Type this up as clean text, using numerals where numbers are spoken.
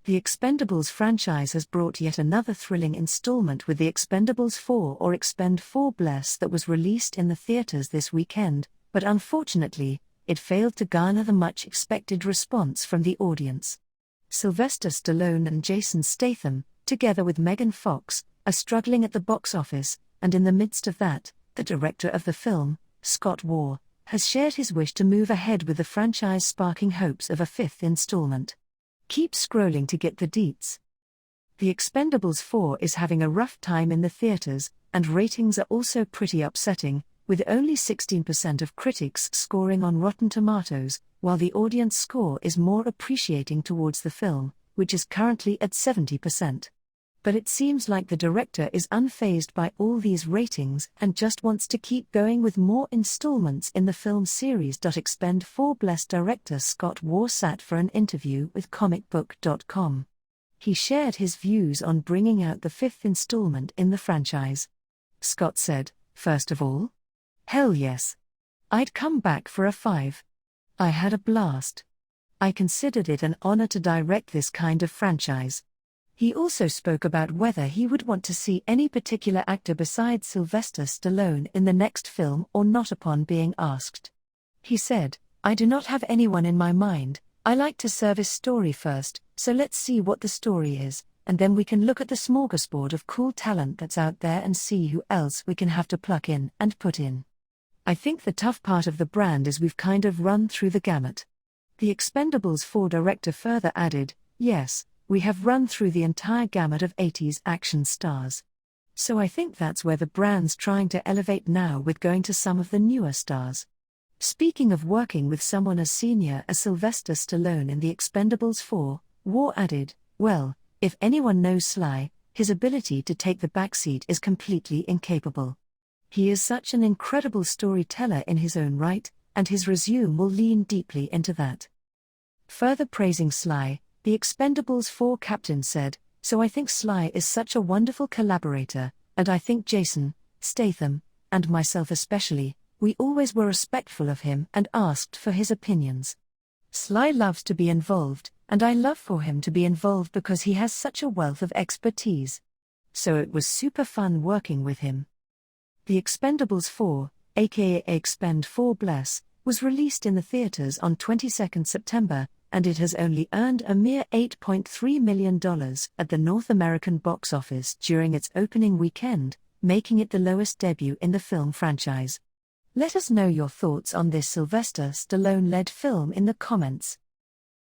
The Expendables franchise has brought yet another thrilling installment with The Expendables 4 or Expendables that was released in the theaters this weekend, but unfortunately, it failed to garner the much-expected response from the audience. Sylvester Stallone and Jason Statham, together with Megan Fox, are struggling at the box office, and in the midst of that, the director of the film, Scott Waugh, has shared his wish to move ahead with the franchise, sparking hopes of a fifth installment. Keep scrolling to get the deets. The Expendables 4 is having a rough time in the theaters, and ratings are also pretty upsetting, with only 16% of critics scoring on Rotten Tomatoes, while the audience score is more appreciating towards the film, which is currently at 70%. But it seems like the director is unfazed by all these ratings and just wants to keep going with more installments in the film series. Expend4 director Scott Waugh sat for an interview with comicbook.com. He shared his views on bringing out the fifth installment in the franchise. Scott said, "First of all, hell yes. I'd come back for a 5. I had a blast. I considered it an honor to direct this kind of franchise." He also spoke about whether he would want to see any particular actor besides Sylvester Stallone in the next film or not upon being asked. He said, "I do not have anyone in my mind. I like to service story first, so let's see what the story is, and then we can look at the smorgasbord of cool talent that's out there and see who else we can have to pluck in and put in. I think the tough part of the brand is we've kind of run through the gamut." The Expendables 4 director further added, "Yes, we have run through the entire gamut of 80s action stars. So I think that's where the brand's trying to elevate now with going to some of the newer stars." Speaking of working with someone as senior as Sylvester Stallone in The Expendables 4, Waugh added, "Well, if anyone knows Sly, his ability to take the backseat is completely incapable. He is such an incredible storyteller in his own right, and his resume will lean deeply into that." Further praising Sly, the Expendables 4 captain said, "So I think Sly is such a wonderful collaborator, and I think Jason, Statham, and myself especially, we always were respectful of him and asked for his opinions. Sly loves to be involved, and I love for him to be involved because he has such a wealth of expertise. So it was super fun working with him." The Expendables 4, aka Expend4, was released in the theaters on 22 September, and it has only earned a mere $8.3 million at the North American box office during its opening weekend, making it the lowest debut in the film franchise. Let us know your thoughts on this Sylvester Stallone-led film in the comments.